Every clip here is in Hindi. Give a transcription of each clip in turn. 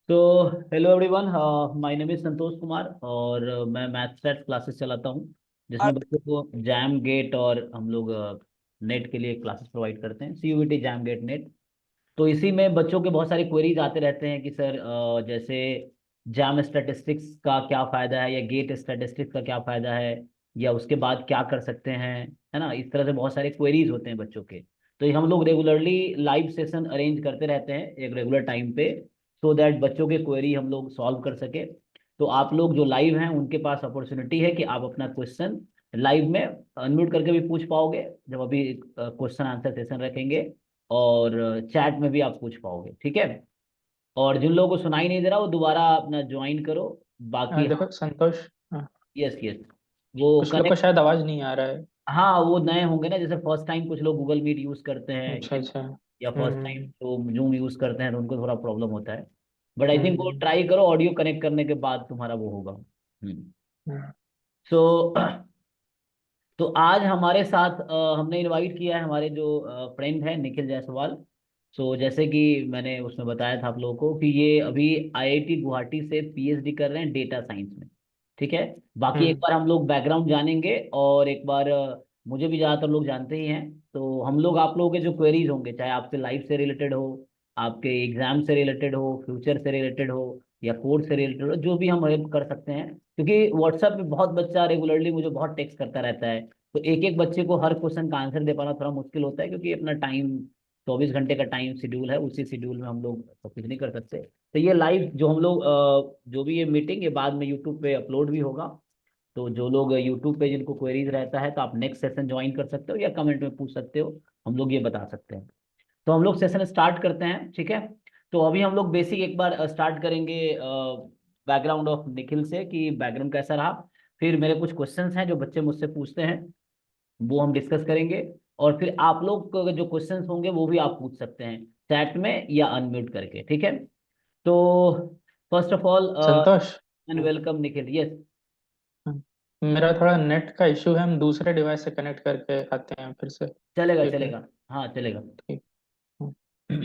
तो hello everyone, my name is Santosh Kumar और मैं मैथ स्टैट क्लासेस चलाता हूँ, जिसमें बच्चों को जैम गेट और हम लोग नेट के लिए क्लासेस प्रोवाइड करते हैं, सीयूईटी जैम गेट नेट। तो इसी में बच्चों के बहुत सारे क्वेरीज आते रहते हैं कि सर जैसे जैम स्टैटिस्टिक्स का क्या फ़ायदा है या गेट स्टैटिस्टिक्स का क्या फ़ायदा है, या उसके बाद क्या कर सकते हैं, है ना। इस तरह से बहुत सारे क्वेरीज होते हैं बच्चों के। तो ये हम लोग रेगुलरली लाइव सेशन अरेंज करते रहते हैं एक रेगुलर टाइम पे, सो दैट बच्चों के क्वेरी हम लोग सॉल्व कर सके। तो आप लोग जो लाइव हैं उनके पास अपॉर्चुनिटी है कि आप अपना क्वेश्चन लाइव में अनम्यूट करके भी पूछ पाओगे, जब अभी क्वेश्चन आंसर सेशन रखेंगे, और चैट में भी आप पूछ पाओगे, ठीक है। और जिन लोगों को सुनाई नहीं दे रहा वो दोबारा अपना ज्वाइन करो। बाकी हाँ। देखो संतोष। Yes yes. वो कुछ लोग को कनेक्ट। शायद आवाज नहीं आ रहा है। हाँ, वो नए होंगे ना, जैसे फर्स्ट टाइम कुछ लोग गूगल मीट यूज करते हैं, अच्छा अच्छा। या फर्स्ट टाइम जो जूम यूज करते हैं तो उनको थोड़ा प्रॉब्लम होता है। बट आई थिंक वो हम्म, ट्राई करो, ऑडियो कनेक्ट करने के बाद तुम्हारा वो होगा। हम्म, सो तो आज हमारे साथ हमने इनवाइट किया है हमारे जो फ्रेंड है निखिल जायसवाल। सो जैसे कि मैंने उसमें बताया था आप लोगों को कि ये अभी आईआईटी गुवाहाटी से पीएचडी कर रहे हैं डेटा साइंस में, ठीक है। बाकी एक हम्म, बार हम लोग बैकग्राउंड जानेंगे, और एक बार मुझे भी ज़्यादातर लोग जानते ही हैं, तो हम लोग आप लोगों के जो क्वेरीज होंगे, चाहे आपके लाइफ से रिलेटेड हो, आपके एग्जाम से रिलेटेड हो, फ्यूचर से रिलेटेड हो, या कोर्स से रिलेटेड हो, जो भी हम हेल्प कर सकते हैं। क्योंकि व्हाट्सएप पे बहुत बच्चा रेगुलरली मुझे बहुत टेक्स्ट करता रहता है, तो एक एक बच्चे को हर क्वेश्चन का आंसर दे पाना थोड़ा मुश्किल होता है, क्योंकि अपना टाइम 24 घंटे का टाइम शेड्यूल है, उसी शेड्यूल में हम लोग सब कुछ नहीं कर सकते। तो ये लाइव जो हम लोग जो भी ये मीटिंग ये बाद में यूट्यूब पे अपलोड भी होगा। तो जो लोग यूट्यूब पे जिनको क्वेरीज रहता है, तो आप नेक्स्ट सेशन ज्वाइन कर सकते हो या कमेंट में पूछ सकते हो, हम लोग ये बता सकते हैं। तो हम लोग सेशन स्टार्ट करते हैं, ठीक है। तो अभी हम लोग बेसिक एक बार स्टार्ट करेंगे बैकग्राउंड ऑफ निखिल से, कि बैकग्राउंड कैसा रहा। फिर मेरे कुछ क्वेश्चंस हैं जो बच्चे मुझसे पूछते हैं, वो हम डिस्कस करेंगे। और फिर आप लोग को जो क्वेश्चंस होंगे वो भी आप पूछ सकते हैं चैट में या अनम्यूट करके, ठीक है। तो first of all Santosh. And welcome Nikhil, yes. मेरा थोड़ा नेट का इशू है, हम दूसरे डिवाइस से कनेक्ट करके आते हैं फिर से। चलेगा ठीक है। चलेगा। हाँ चलेगा। ठीक। हम्म,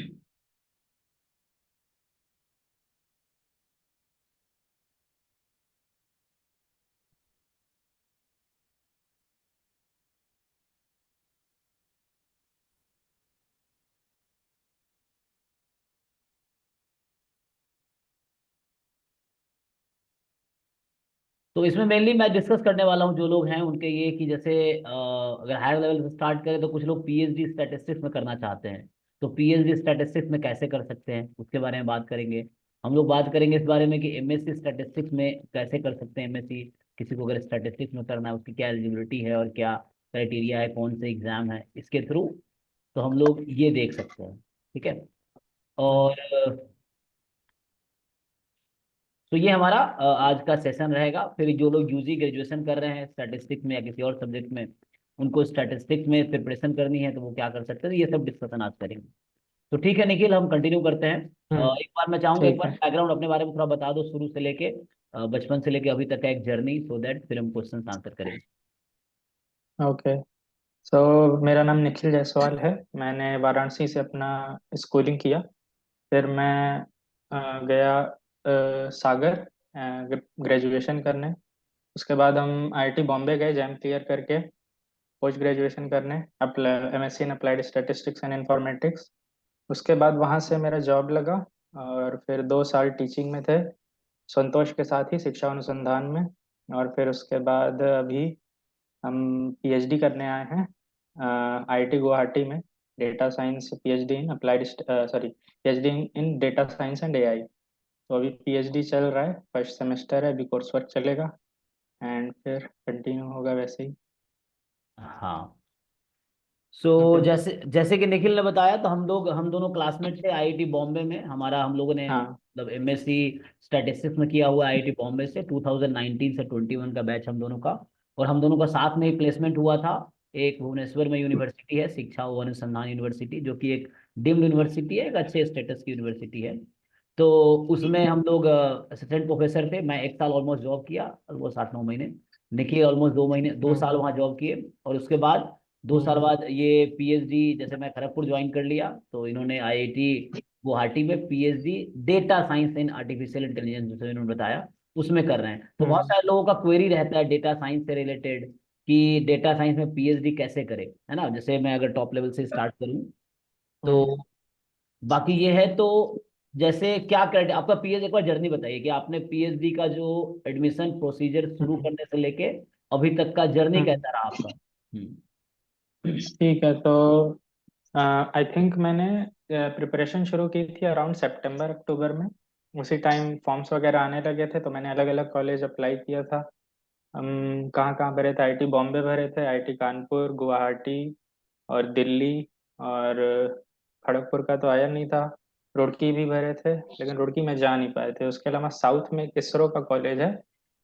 तो इसमें मेनली मैं डिस्कस करने वाला हूँ जो लोग हैं उनके ये, कि जैसे अगर हायर लेवल से स्टार्ट करें तो कुछ लोग पीएचडी स्टैटिस्टिक्स में करना चाहते हैं। तो पीएचडी स्टैटिस्टिक्स में कैसे कर सकते हैं उसके बारे में बात करेंगे। हम लोग बात करेंगे इस बारे में कि एमएससी स्टैटिस्टिक्स में कैसे कर सकते हैं एमएससी। किसी को अगर स्टैटिस्टिक्स में करना है उसकी क्या एलिजिबिलिटी है और क्या क्राइटेरिया है, कौन से एग्जाम है इसके थ्रू। तो हम लोग ये देख सकते हैं, ठीक है। और हम्म, तो ये हमारा आज का सेशन रहेगा। फिर जो लोग यूजी ग्रेजुएशन कर रहे हैं स्टैटिस्टिक्स में या किसी और सब्जेक्ट में, उनको स्टैटिस्टिक्स में प्रिपरेशन करनी है तो वो क्या कर सकते हैं, ये सब डिस्कशन आज करेंगे। तो ठीक है निखिल, हम कंटिन्यू करते हैं। एक बार मैं चाहूंगा एक ठीक बार है। बैकग्राउंड अपने बारे में थोड़ा बता दो, शुरू से लेके बचपन से लेके अभी तक का एक जर्नी, सो दैट फिर हम क्वेश्चन आंसर करेंगे। ओके। सो मेरा नाम निखिल जायसवाल है। मैंने वाराणसी से अपना स्कूलिंग किया। फिर मैं गया सागर ग्रेजुएशन करने। उसके बाद हम आईआईटी बॉम्बे गए जैम क्लियर करके पोस्ट ग्रेजुएशन करने MSc in applied statistics and informatics. उसके बाद वहाँ से मेरा जॉब लगा और फिर 2 साल टीचिंग में थे संतोष के साथ ही शिक्षा अनुसंधान में। और फिर उसके बाद अभी हम पीएचडी करने आए हैं आईआईटी गुवाहाटी में। Data science PhD in applied sorry PhD in data science and AI. तो अभी पीएचडी चल रहा है, फर्स्ट सेमेस्टर है, अभी कोर्स वर्क चलेगा एंड फिर कंटिन्यू होगा वैसे ही। हाँ। So okay. जैसे जैसे कि निखिल ने बताया, तो हम दोनों क्लासमेट थे आईआईटी बॉम्बे में। हमारा हम लोगों ने हाँ। मतलब एमएससी स्टैटिस्टिक्स में किया हुआ आईआईटी बॉम्बे से 2019 से 21 का बैच हम दोनों का। और हम दोनों का साथ में ही प्लेसमेंट हुआ था। एक भुवनेश्वर में यूनिवर्सिटी है, शिक्षा व अनुसंधान यूनिवर्सिटी, जो कि एक डीम्ड यूनिवर्सिटी है, एक अच्छे स्टेटस की यूनिवर्सिटी है। तो उसमें हम लोग असिस्टेंट प्रोफेसर थे। मैं एक साल ऑलमोस्ट जॉब किया, ऑलमोस्ट 8-9 महीने। निखिल ऑलमोस्ट 2 महीने, 2 साल हम्म, वहाँ जॉब किए। और उसके बाद 2 साल हम्म, बाद ये पीएचडी जैसे मैं खड़गपुर ज्वाइन कर लिया, तो इन्होंने आईआईटी गुवाहाटी में PhD data science in artificial intelligence, जैसे उन्होंने बताया, उसमें कर रहे हैं। तो बहुत हम्म सारे लोगों का क्वेरी रहता है डेटा साइंस से रिलेटेड, कि डेटा साइंस में पीएचडी कैसे करें, है ना। जैसे मैं अगर टॉप लेवल से स्टार्ट करूं तो, हम्म बाकी ये है तो, जैसे क्या क्राइटेरिया आपका पीएच, एक बार जर्नी बताइए कि आपने पीएचडी का जो एडमिशन प्रोसीजर शुरू हम्म करने से लेके अभी तक का जर्नी हम्म। कैसा रहा आपका। ठीक है, तो आई थिंक मैंने प्रिपरेशन शुरू की थी अराउंड सितंबर अक्टूबर में। उसी टाइम फॉर्म्स वगैरह आने लगे थे, तो मैंने अलग अलग कॉलेज अप्लाई किया था। हम कहाँ कहाँ भरे थे, आईटी बॉम्बे भरे थे, आईटी कानपुर, गुवाहाटी और दिल्ली, और खड़गपुर का तो आया नहीं था। रुड़की भी भरे थे, लेकिन रुड़की में जा नहीं पाए थे। उसके अलावा साउथ में इसरो का कॉलेज है,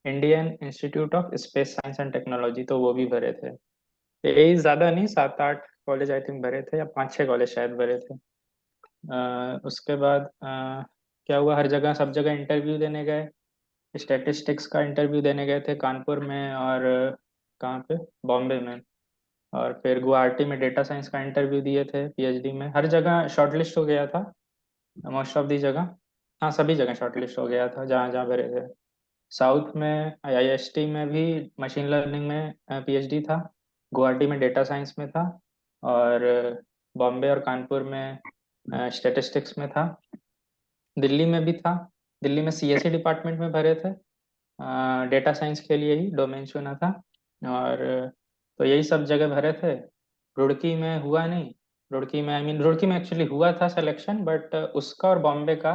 Indian institute of space science and technology, तो वो भी भरे थे। यही, ज्यादा नहीं, 7-8 कॉलेज आई थिंक भरे थे, या 5-6 कॉलेज शायद भरे थे। उसके बाद क्या हुआ, हर जगह सब जगह इंटरव्यू देने गए। स्टैटिस्टिक्स का इंटरव्यू देने गए थे कानपुर में, और कहाँ पे, बॉम्बे में। और फिर गुवाहाटी में डेटा साइंस का इंटरव्यू दिए थे, पीएचडी में हर जगह शॉर्टलिस्ट हो गया था, मोस्ट ऑफ दी जगह। हाँ, सभी जगह शॉर्टलिस्ट हो गया था जहाँ जहाँ भरे थे। साउथ में आईआईएसटी में भी मशीन लर्निंग में पीएचडी था, गुवाहाटी में डेटा साइंस में था, और बॉम्बे और कानपुर में स्टैटिस्टिक्स में था। दिल्ली में भी था, दिल्ली में सीएसई डिपार्टमेंट में भरे थे, डेटा साइंस के लिए ही डोमेन चुना था। और तो यही सब जगह भरे थे। रुड़की में हुआ नहीं। रुड़की में, आई मीन रुड़की में एक्चुअली हुआ था सिलेक्शन, बट उसका और बॉम्बे का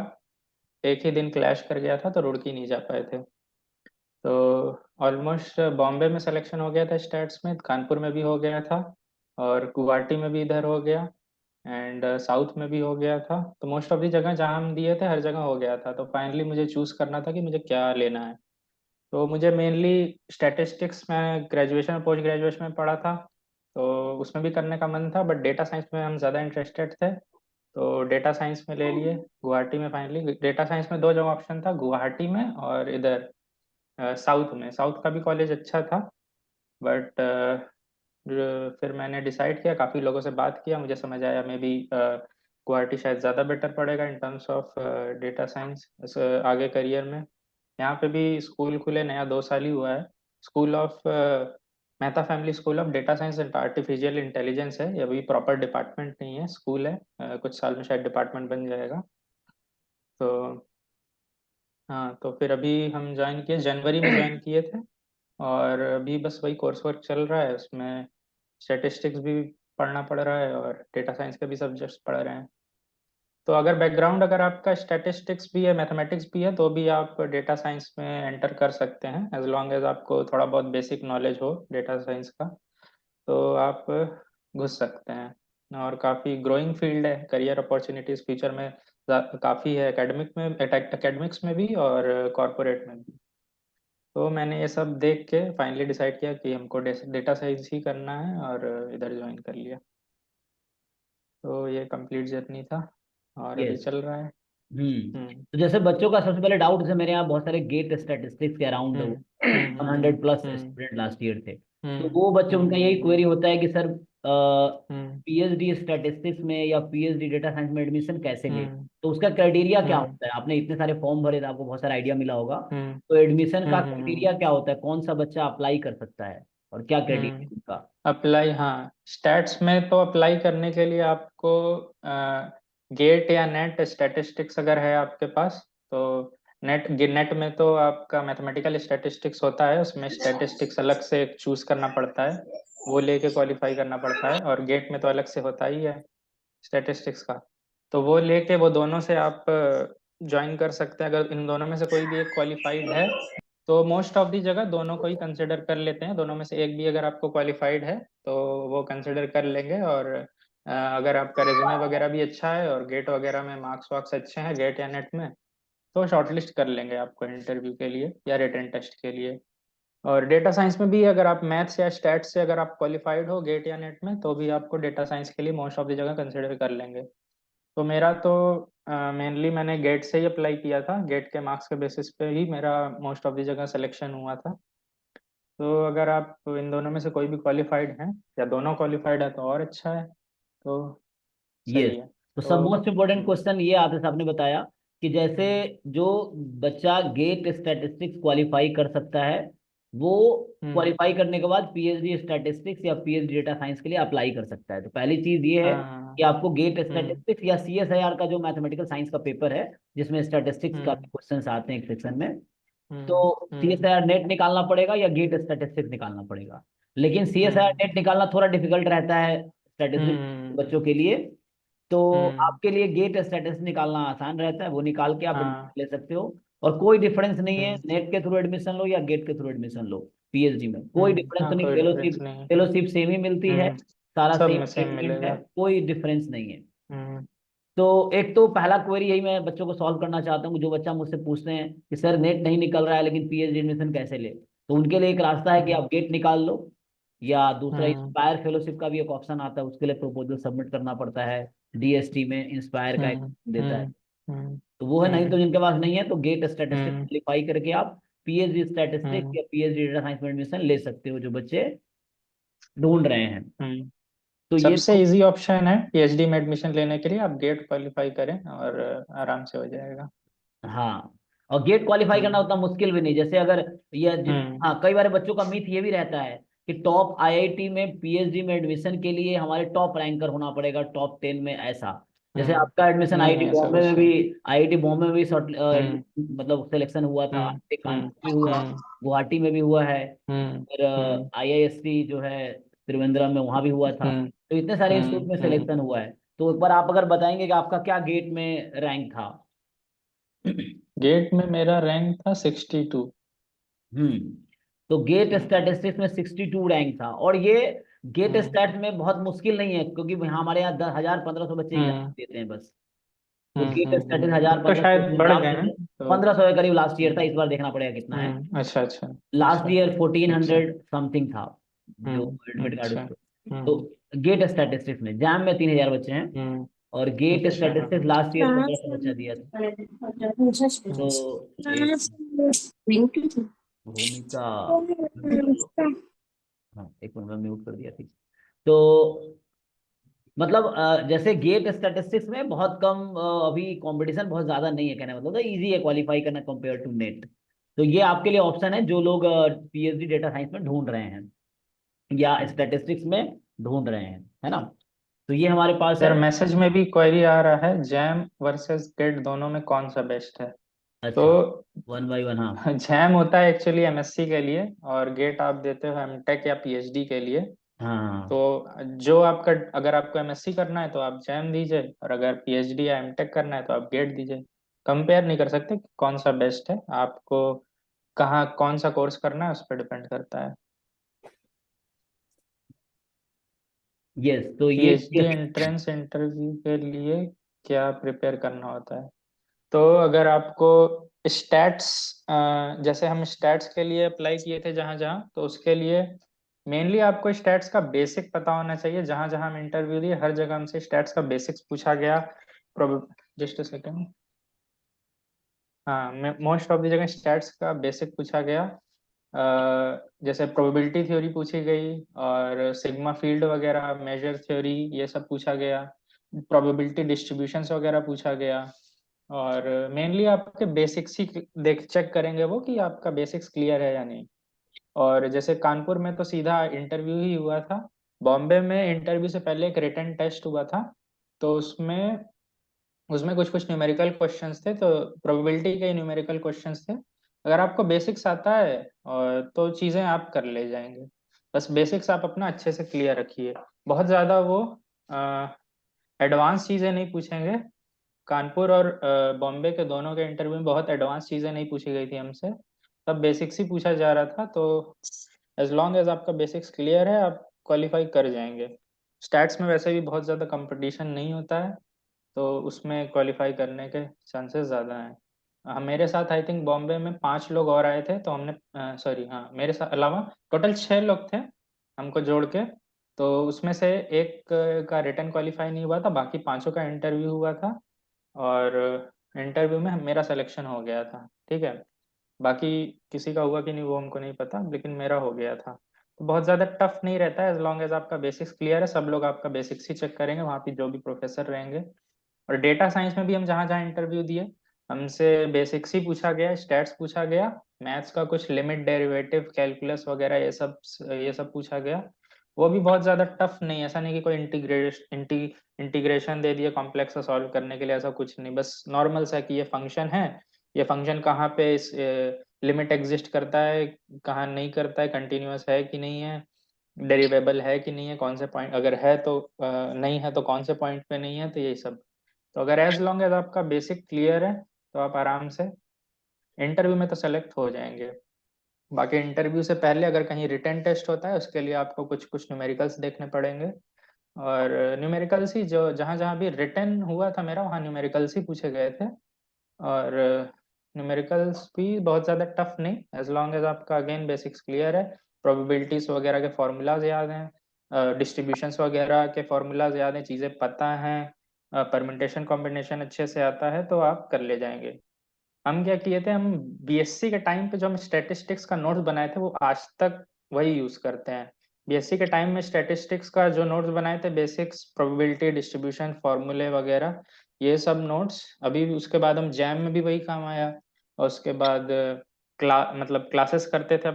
एक ही दिन क्लैश कर गया था, तो रुड़की नहीं जा पाए थे। तो ऑलमोस्ट बॉम्बे में सिलेक्शन हो गया था स्टैट्स में, कानपुर में भी हो गया था, और गुवाहाटी में भी इधर हो गया, एंड साउथ में भी हो गया था। तो मोस्ट ऑफ दी जगह जहाँ हम दिए थे हर जगह हो गया था। तो फाइनली मुझे चूज करना था कि मुझे क्या लेना है। तो मुझे मेनली स्टैटिस्टिक्स में ग्रेजुएशन और पोस्ट ग्रेजुएशन में पढ़ा था, तो उसमें भी करने का मन था, बट डेटा साइंस में हम ज़्यादा इंटरेस्टेड थे, तो डेटा साइंस में ले लिए गुवाहाटी में। फाइनली डेटा साइंस में दो जगह ऑप्शन था, गुवाहाटी में और इधर साउथ में। साउथ का भी कॉलेज अच्छा था, बट फिर मैंने डिसाइड किया, काफ़ी लोगों से बात किया, मुझे समझ आया मे बी गुवाहाटी शायद ज़्यादा बेटर पड़ेगा in terms of data science आगे करियर में। यहाँ पे भी स्कूल खुले, नया 2 साल ही हुआ है। School of Mehta family school of data science and artificial intelligence है, ये अभी प्रॉपर डिपार्टमेंट नहीं है, स्कूल है। कुछ साल में शायद डिपार्टमेंट बन जाएगा। तो हाँ, तो फिर अभी हम ज्वाइन किए, जनवरी में ज्वाइन किए थे, और अभी बस वही कोर्स वर्क चल रहा है। उसमें स्टैटिस्टिक्स भी पढ़ना पड़ रहा है, और डेटा साइंस के भी सब्जेक्ट्स पढ़ रहे हैं। तो अगर बैकग्राउंड, अगर आपका स्टैटिस्टिक्स भी है, मैथमेटिक्स भी है, तो भी आप डेटा साइंस में एंटर कर सकते हैं, एज लॉन्ग एज आपको थोड़ा बहुत बेसिक नॉलेज हो डेटा साइंस का, तो आप घुस सकते हैं। और काफ़ी ग्रोइंग फील्ड है, करियर अपॉर्चुनिटीज फ्यूचर में काफ़ी है, एकेडमिक्स में भी और कॉरपोरेट में भी। तो मैंने ये सब देख के फाइनली डिसाइड किया कि हमको डेटा साइंस ही करना है, और इधर ज्वाइन कर लिया। तो ये कंप्लीट जर्नी था, और अभी यस। चल रहा है। हम्म तो जैसे बच्चों का सबसे पहले डाउट, जैसे मेरे यहाँ बहुत सारे गेट स्टैटिस्टिक्स के अराउंड हम्म हम्म 100+ हम्म स्टूडेंट लास्ट ईयर थे। तो हम्म वो बच्चे, उनका हम्म यही क्वेरी होता है कि सर हम्म पीएचडी स्टैटिस्टिक्स में या पीएचडी डेटा साइंस में एडमिशन कैसे ले। हम्म तो उसका क्राइटेरिया क्या हम्म होता है, आपने इतने सारे फॉर्म भरे थे, आपको बहुत सारा आइडिया मिला होगा। हम्म तो एडमिशन का हम्म क्राइटेरिया क्या होता है, कौन सा बच्चा अप्लाई कर सकता है और क्या क्राइटेरिया है उनका। अप्लाई, हाँ, स्टैट्स में तो अप्लाई करने के लिए आपको गेट या नेट स्टैटिस्टिक्स अगर है आपके पास, तो नेट नेट में तो आपका मैथमेटिकल स्टैटिस्टिक्स होता है, उसमें स्टैटिस्टिक्स अलग से चूज करना पड़ता है, वो लेके क्वालिफाई करना पड़ता है। और गेट में तो अलग से होता ही है स्टैटिस्टिक्स का, तो वो लेके वो दोनों से आप ज्वाइन कर सकते हैं। अगर इन दोनों में से कोई भी एक क्वालिफाइड है, तो मोस्ट ऑफ दी जगह दोनों को ही कंसिडर कर लेते हैं। दोनों में से एक भी अगर आपको क्वालिफाइड है, तो वो कंसिडर कर लेंगे। और अगर आपका रिज्यूमे वगैरह भी अच्छा है, और गेट वगैरह में मार्क्स वार्क्स अच्छे हैं, गेट या नेट में, तो शॉर्टलिस्ट कर लेंगे आपको इंटरव्यू के लिए या रिटन टेस्ट के लिए। और डेटा साइंस में भी अगर आप मैथ्स या स्टैट्स से अगर आप क्वालिफाइड हो गेट या नेट में, तो भी आपको डेटा साइंस के लिए मोस्ट ऑफ द जगह कंसिडर कर लेंगे। तो मेरा तो मेनली मैंने गेट से ही अप्लाई किया था, गेट के मार्क्स के बेसिस पे ही मेरा मोस्ट ऑफ द जगह सिलेक्शन हुआ था। तो अगर आप इन दोनों में से कोई भी क्वालिफाइड हैं, या दोनों क्वालिफाइड है, तो और अच्छा है, तो यस। सही है। तो सब तो मोस्ट इम्पोर्टेंट क्वेश्चन ये आते थे, आपने बताया कि जैसे जो बच्चा गेट स्टैटिस्टिक्स क्वालिफाई कर सकता है, वो हम्म क्वालिफाई करने के बाद पीएचडी स्टैटिस्टिक्स या पीएचडी डेटा साइंस के लिए अप्लाई कर सकता है। तो पहली चीज ये है हाँ कि आपको गेट हम्म स्टैटिस्टिक्स या सीएसआईआर का जो मैथमेटिकल साइंस का पेपर है, जिसमें स्टैटिस्टिक्स का हम्म क्वेश्चन आते हैं एक सेक्शन में, हम्म तो हम्म सीएसआईआर नेट निकालना पड़ेगा या गेट स्टैटिस्टिक्स निकालना पड़ेगा। लेकिन सीएसआईआर हम्म नेट निकालना थोड़ा डिफिकल्ट रहता है स्टैटिस्टिक्स हम्म बच्चों के लिए। तो हम्म आपके लिए गेट स्टेटस निकालना आसान रहता है, वो निकाल के आप हाँ एडमिशन ले सकते हो। और कोई डिफरेंस नहीं है, हम्म नेट के थ्रू एडमिशन लो या गेट के थ्रू एडमिशन लो, पीएचडी में कोई डिफरेंस हाँ नहीं। कोई डिफरेंस फेलोशिप नहीं है। फेलोशिप सेम ही मिलती है, हम्म सारा सब सेम में सेम ट्रीटमेंट है, मिलेगा। कोई डिफरेंस नहीं है। हम्म तो एक तो पहला क्वेरी यही मैं बच्चों को सॉल्व करना चाहता हूँ, जो बच्चा मुझसे पूछते हैं कि सर नेट नहीं निकल रहा है लेकिन पीएचडी एडमिशन कैसे ले, तो उनके लिए एक रास्ता है कि हम्म आप गेट निकाल लो, या दूसरा हम्म इंस्पायर फेलोशिप का भी एक ऑप्शन आता है, उसके लिए प्रपोजल सबमिट करना पड़ता है। डीएसटी में इंस्पायर का एक हम्म देता है, हम्म हम्म तो वो है। नहीं तो जिनके पास नहीं है तो गेट स्टैटिस्टिक्स हम्म क्वालिफाई करके आप पीएचडी स्टैटिस्टिक्स हम्म या पीएचडी डेटा साइंस में एडमिशन ले सकते हो, जो बच्चे ढूंढ रहे हैं। हम्म तो ये सबसे तो इजी ऑप्शन है पीएचडी में एडमिशन लेने के लिए, आप गेट क्वालिफाई करें और आराम से हो जाएगा। हाँ, और गेट क्वालिफाई करना हम्म उतना मुश्किल भी नहीं। जैसे अगर ये हम्म हाँ, कई बार बच्चों का मिथ ये भी रहता है कि टॉप आईआईटी में पीएचडी में एडमिशन के लिए हमारे टॉप रैंकर होना पड़ेगा, टॉप 10 में ऐसा। जैसे आपका एडमिशन नहीं आईआईटी नहीं ऐसा बॉम्बे में कुछ भी, नहीं। आईआईटी बॉम्बे में भी हम्म मतलब सिलेक्शन हुआ था, हम्म आईआईटी हम्म कानपुर भी हुआ, हम्म गुवाहाटी में भी हुआ है, हम्म फिर हम्म आईआईएससी जो है त्रिवेंद्रम में, वहाँ भी हुआ था। हम्म तो इतने सारे इंस्टीट्यूट में हम्म सिलेक्शन हुआ है। तो एक बार आप अगर बताएंगे कि आपका क्या गेट में रैंक था। गेट में मेरा रैंक था 62। हम्म। तो गेट हम्म स्टैटिस्टिक्स में 62 रैंक था, और ये गेट हम्म स्टैट में बहुत मुश्किल नहीं है, क्योंकि हमारे यहाँ 10,000 1500 बच्चे एग्जाम हम्म देते हैं बस। तो गेट स्टैटिस हजार अब तो पंद्रह सौ शायद बढ़ एग्जाम गए हैं देते हैं। तो। 1500 के करीब लास्ट ईयर था, हम्म इस बार देखना पड़ेगा कितना है। अच्छा अच्छा लास्ट अच्छा ईयर फोर्टीन अच्छा। हंड्रेड समथिंग था, जो एडमिट कार्ड अच्छा उस पे। तो हम्म गेट स्टैटिस्टिक्स में जैम में 3,000 बच्चे हैं, हम्म और गेट अच्छा स्टैटिस्टिक्स लास्ट ईयर 1,500 बच्चा दिया था। तो हम्म एक भूमिका म्यूट कर लो। हाँ, एक मिनट में म्यूट कर दिया थी। तो मतलब जैसे गेट स्टैटिस्टिक्स में बहुत कम अभी कंपटीशन बहुत ज्यादा नहीं है, कहने का मतलब इजी है क्वालिफाई करना कंपेयर टू नेट। तो ये आपके लिए ऑप्शन है जो लोग पीएचडी डेटा साइंस में ढूंढ रहे हैं या स्टैटिस्टिक्स में ढूंढ रहे हैं, है ना। तो ये हमारे पास यार है। मैसेज में भी क्वेरी आ रहा है, जैम वर्सेस गेट दोनों में कौन सा बेस्ट है। तो अच्छा, वन बाई वन, हाँ। जैम होता है एक्चुअली एमएससी के लिए, और गेट आप देते हो एमटेक या पीएचडी के लिए। तो हाँ, जो आपका, अगर आपको एमएससी करना है तो आप जैम दीजिए, और अगर पीएचडी या एमटेक करना है तो आप गेट दीजिए। कंपेयर नहीं कर सकते कि कौन सा बेस्ट है, आपको कहाँ कौन सा कोर्स करना है उस पर डिपेंड करता है। यस, तो ये पीएचडी एंट्रेंस इंटरव्यू के लिए क्या प्रिपेयर करना होता है। तो अगर आपको स्टैट्स, जैसे हम स्टैट्स के लिए अप्लाई किए थे जहाँ जहाँ, तो उसके लिए मेनली आपको स्टैट्स का बेसिक पता होना चाहिए। जहाँ जहाँ हम इंटरव्यू दिए हर जगह हमसे स्टैट्स का बेसिक्स पूछा गया। Just a second. हाँ, मोस्ट ऑफ द जगह स्टैट्स का बेसिक पूछा गया। जैसे प्रोबेबिलिटी थ्योरी पूछी गई, और सिग्मा फील्ड वगैरह, मेजर थ्योरी, ये सब पूछा गया। प्रोबेबिलिटी डिस्ट्रीब्यूशंस वगैरह पूछा गया। और मेनली आपके बेसिक्स ही देख चेक करेंगे वो, कि आपका बेसिक्स क्लियर है या नहीं। और जैसे कानपुर में तो सीधा इंटरव्यू ही हुआ था। बॉम्बे में इंटरव्यू से पहले एक रिटन टेस्ट हुआ था। तो उसमें उसमें कुछ कुछ न्यूमेरिकल क्वेश्चंस थे, तो प्रोबेबिलिटी के न्यूमेरिकल क्वेश्चंस थे। अगर आपको बेसिक्स आता है और तो चीज़ें आप कर ले जाएंगे। बस बेसिक्स आप अपना अच्छे से क्लियर रखिए। बहुत ज़्यादा वो एडवांस चीज़ें नहीं पूछेंगे। कानपुर और बॉम्बे के दोनों के इंटरव्यू में बहुत एडवांस चीज़ें नहीं पूछी गई थी हमसे। तब बेसिक्स ही पूछा जा रहा था। तो एज लॉन्ग एज आपका बेसिक्स क्लियर है, आप क्वालिफाई कर जाएंगे। स्टैट्स में वैसे भी बहुत ज़्यादा कंपटीशन नहीं होता है, तो उसमें क्वालिफाई करने के चांसेस ज़्यादा हैं। मेरे साथ आई थिंक बॉम्बे में 5 लोग और आए थे, तो हमने सॉरी हाँ, मेरे साथ अलावा टोटल 6 लोग थे हमको जोड़ के। तो उसमें से एक का रिटर्न क्वालिफाई नहीं हुआ था, बाकी पांचों का इंटरव्यू हुआ था। और इंटरव्यू में मेरा सिलेक्शन हो गया था, ठीक है। बाकी किसी का हुआ कि नहीं वो हमको नहीं पता, लेकिन मेरा हो गया था। तो बहुत ज़्यादा टफ नहीं रहता है, एज लॉन्ग एज आपका बेसिक्स क्लियर है। सब लोग आपका बेसिक्स ही चेक करेंगे वहाँ पे, जो भी प्रोफेसर रहेंगे। और डेटा साइंस में भी हम जहाँ जहाँ इंटरव्यू दिए, हमसे बेसिक्स ही पूछा गया, स्टैट्स पूछा गया, मैथ्स का कुछ लिमिट डेरिवेटिव कैलकुलस वगैरह ये सब पूछा गया। वो भी बहुत ज्यादा टफ नहीं, ऐसा नहीं कि कोई इंटीग्रेशन दे दिया कॉम्प्लेक्स सॉल्व करने के लिए, ऐसा कुछ नहीं। बस नॉर्मल सा कि ये फंक्शन है, ये फंक्शन कहाँ पे इस लिमिट एग्जिस्ट करता है, कहाँ नहीं करता है, कंटिन्यूअस है कि नहीं है, डेरिवेबल है कि नहीं है, कौन से पॉइंट, अगर है तो नहीं है तो कौन से पॉइंट पे नहीं है, तो यही सब। तो अगर एज लॉन्ग एज आपका बेसिक क्लियर है तो आप आराम से इंटरव्यू में तो सेलेक्ट हो जाएंगे। बाकी इंटरव्यू से पहले अगर कहीं रिटन टेस्ट होता है, उसके लिए आपको कुछ कुछ न्यूमेरिकल्स देखने पड़ेंगे। और न्यूमेरिकल्स ही जो जहाँ जहाँ भी रिटन हुआ था मेरा, वहाँ न्यूमेरिकल्स ही पूछे गए थे। और न्यूमेरिकल्स भी बहुत ज़्यादा टफ नहीं, एज लॉन्ग एज आपका अगेन बेसिक्स क्लियर है, प्रोबेबिलिटीज वगैरह के फॉर्मूलाज याद हैं, डिस्ट्रीब्यूशंस वगैरह के फॉर्मूलाज याद हैं, चीज़ें पता हैं, परम्यूटेशन कॉम्बिनेशन अच्छे से आता है, तो आप कर ले जाएंगे। हम क्या किए थे, हम बीएससी के टाइम पे जो हम स्टैटिस्टिक्स का नोट्स बनाए थे, वो आज तक वही यूज करते हैं। बीएससी के टाइम में स्टैटिस्टिक्स का जो नोट्स बनाए थे, बेसिक्स, प्रोबेबिलिटी, डिस्ट्रीब्यूशन, फॉर्मूले वगैरह, ये सब नोट्स अभी भी, उसके बाद हम जैम में भी वही काम आया। और उसके बाद मतलब क्लासेस करते थे,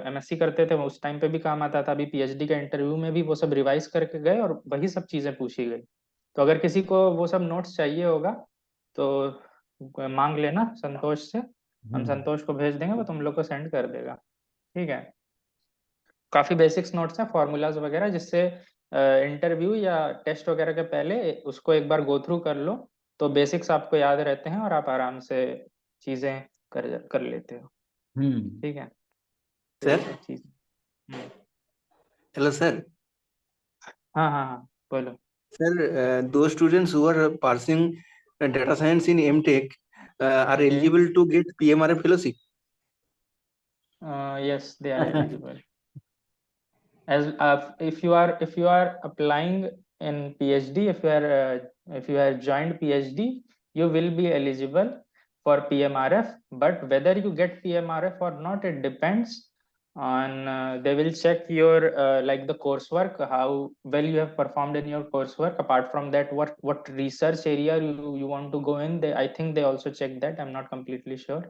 एमएससी करते थे, उस टाइम पे भी काम आता था। अभी पीएचडी का इंटरव्यू में भी वो सब रिवाइज करके गए और वही सब चीजें पूछी गई। तो अगर किसी को वो सब नोट्स चाहिए होगा तो मांग लेना संतोष से, हम हम्म संतोष को भेज देंगे, वो तुम लोग को सेंड कर देगा। ठीक है। काफी बेसिक्स नोट्स हैं, फॉर्मूलाज वगैरह, जिससे इंटरव्यू या टेस्ट वगैरह के पहले उसको एक बार गो थ्रू कर लो, तो बेसिक्स आपको याद रहते हैं और आप आराम से चीजें कर लेते हो। हम्म। ठीक है। तो ये सर। सब चीज। हम्म। Hello sir. हाँ हाँ हाँ, बोलो। Sir, those students who are pursuing data science in MTech are okay. eligible to get PMRF fellowship. Yes, they are eligible. As if you are applying in PhD, if you have joined PhD, you will be eligible for PMRF. But whether you get PMRF or not, it depends on, they will check your like the coursework, how well you have performed in your coursework. Apart from that, what research area you want to go in, I think they also check that. I'm not completely sure.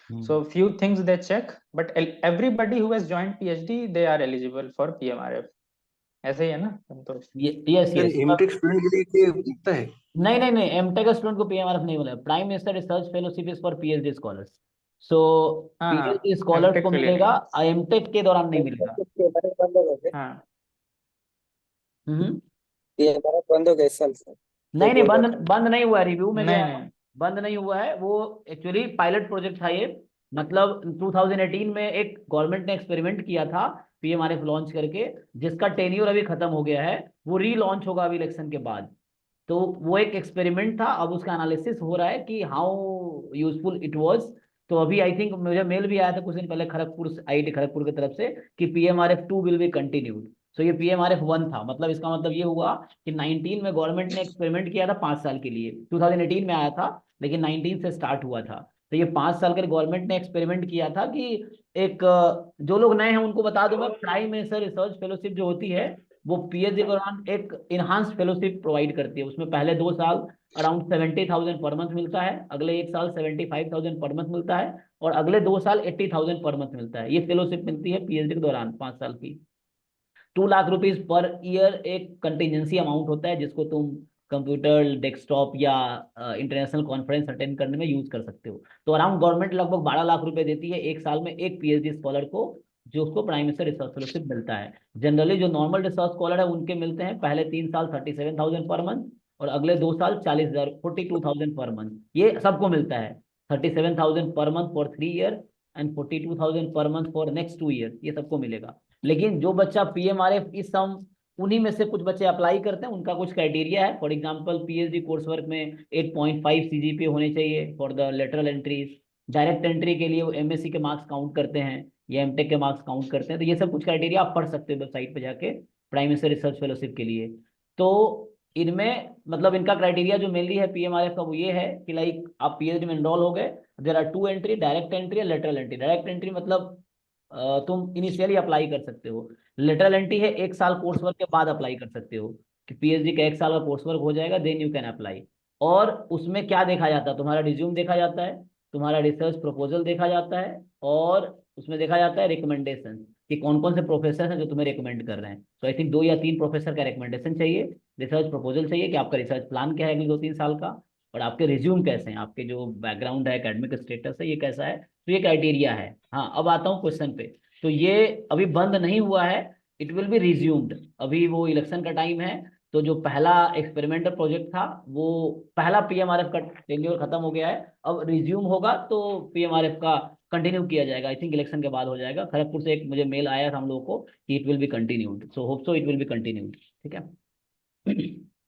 Hmm. So few things they check, but everybody who has joined PhD, they are eligible for PMRF. ऐसे ही है ना Santosh? Yes sir yes. M Tech student के लिए क्या दिखता है? नहीं नहीं नहीं, एमटेक स्टूडेंट को पीएमआरएफ नहीं मिलेगा। Prime minister research fellowship is for PhD scholars. So हाँ हाँ, पीएचडी स्कॉलर्स को एमटेक के लिए मिलेगा, नहीं। एमटेक के दौरान नहीं मिलेगा। हाँ। हम्म। ये हमारा बंद हो गया इस साल से, तो नहीं नहीं, बोल रहा बंद था। बंद नहीं हुआ है, रिव्यू में गया नहीं है। नहीं। बंद नहीं हुआ है वो। एक्चुअली पायलट प्रोजेक्ट था ये। मतलब 2018 में एक गवर्नमेंट ने एक्सपेरिमेंट किया था पीएमआरएफ लॉन्च करके, जिसका टेन्योर अभी खत्म हो गया है। वो री लॉन्च होगा अभी इलेक्शन के बाद। तो वो एक एक्सपेरिमेंट था, अब उसका एनालिसिस हो रहा है कि हाउ यूजफुल इट वाज। तो अभी आई थिंक मुझे मेल भी आया था कुछ दिन पहले खड़गपुर, आईआईटी खड़गपुर की तरफ से, कि पीएमआरएफ 2 विल बी कंटिन्यूड। सो ये पीएमआरएफ 1 था। मतलब इसका मतलब ये हुआ कि 19 में गवर्नमेंट ने एक्सपेरिमेंट किया था 5 साल के लिए, 2018 में आया था, लेकिन 19 से स्टार्ट हुआ था। तो ये 5 साल के गवर्नमेंट ने एक्सपेरिमेंट किया था कि एक जो लोग नए हैं उनको बता दूं मैं, प्राइम मिनिस्टर रिसर्च फेलोशिप जो होती है, वो पीएचडी के दौरान एक इनहांस्ड फेलोशिप प्रोवाइड करती है। उसमें पहले 2 साल अराउंड 70,000 पर मंथ मिलता है, अगले 1 साल 75,000 पर मंथ मिलता है, और अगले 2 साल 80,000 पर मंथ मिलता है। ये फेलोशिप मिलती है पीएचडी के दौरान 5 साल की। 2 लाख रुपीज पर ईयर एक कंटिजेंसी अमाउंट होता है, जिसको तुम कंप्यूटर, डेस्कटॉप या इंटरनेशनल कॉन्फ्रेंस अटेंड करने में यूज कर सकते हो। तो अराउंड गवर्नमेंट लगभग 12 लाख रुपए देती है एक साल में एक पीएचडी स्कॉलर को, जो उसको प्राइम मिनिस्टर रिसर्च फेलोशिप मिलता है। जनरली जो नॉर्मल रिसर्च स्कॉलर है उनके मिलते हैं पहले 3 साल 37,000 पर मंथ, और अगले 2 साल 40,000, 42,000 पर मंथ। ये सबको मिलता है। 37,000 per month for 3 year and 42,000 per month for next 2 year, ये सबको मिलेगा। लेकिन जो बच्चा पीएमआरएफ इस सम, उन्हीं में से कुछ बच्चे अप्लाई करते हैं, उनका कुछ क्राइटेरिया है। For example PhD course work में 8.5 सीजीपीए होने चाहिए for the lateral entries. Direct entry के लिए वो एमएससी के मार्क्स काउंट करते हैं या एमटेक के मार्क्स काउंट करते हैं। तो ये सब कुछ क्राइटेरिया आप पढ़ सकते हो वेबसाइट पे जाके, प्राइम मिनिस्टर रिसर्च फेलोशिप के लिए। तो इनमें मतलब इनका क्राइटेरिया जो मेनली है पीएमआरएफ का, वो ये है कि लाइक आप पीएचडी में एनरोल हो गए, there are 2 entry, direct entry या लेटरल एंट्री। डायरेक्ट एंट्री मतलब तुम इनिशियली अप्लाई कर सकते हो। लेटरल एंट्री है 1 साल कोर्स वर्क के बाद अप्लाई कर सकते हो, कि पीएचडी का 1 साल का कोर्स वर्क हो जाएगा, देन यू कैन अप्लाई। और उसमें क्या देखा जाता है, तुम्हारा रिज्यूम देखा जाता है, तुम्हारा रिसर्च प्रपोजल देखा जाता है, और उसमें देखा जाता है रिकमेंडेशन कि कौन कौन से प्रोफेसर हैं जो तुम्हें रिकमेंड कर रहे हैं। तो आई थिंक 2 या 3 प्रोफेसर का रिकमेंडेशन चाहिए, रिसर्च प्रपोजल चाहिए कि आपका रिसर्च प्लान क्या है अगले 2-3 साल का, और आपके रिज्यूम कैसे हैं, आपके जो बैकग्राउंड है, एकेडमिक स्टेटस है, ये कैसा है। तो ये क्राइटेरिया है। हाँ, अब आता हूँ क्वेश्चन पे। तो ये अभी बंद नहीं हुआ है, इट विल बी रिज्यूम्ड। अभी वो इलेक्शन का टाइम है, तो जो पहला एक्सपेरिमेंटल प्रोजेक्ट था, वो पहला पीएमआरएफ का टेन्योर खत्म हो गया है, अब रिज्यूम होगा तो पीएमआरएफ का कंटिन्यू किया जाएगा। आई थिंक इलेक्शन के बाद हो जाएगा। खड़गपुर से एक मुझे मेल आया था हम लोगों को कि it will be continued, so hope so it will be continued. ठीक है।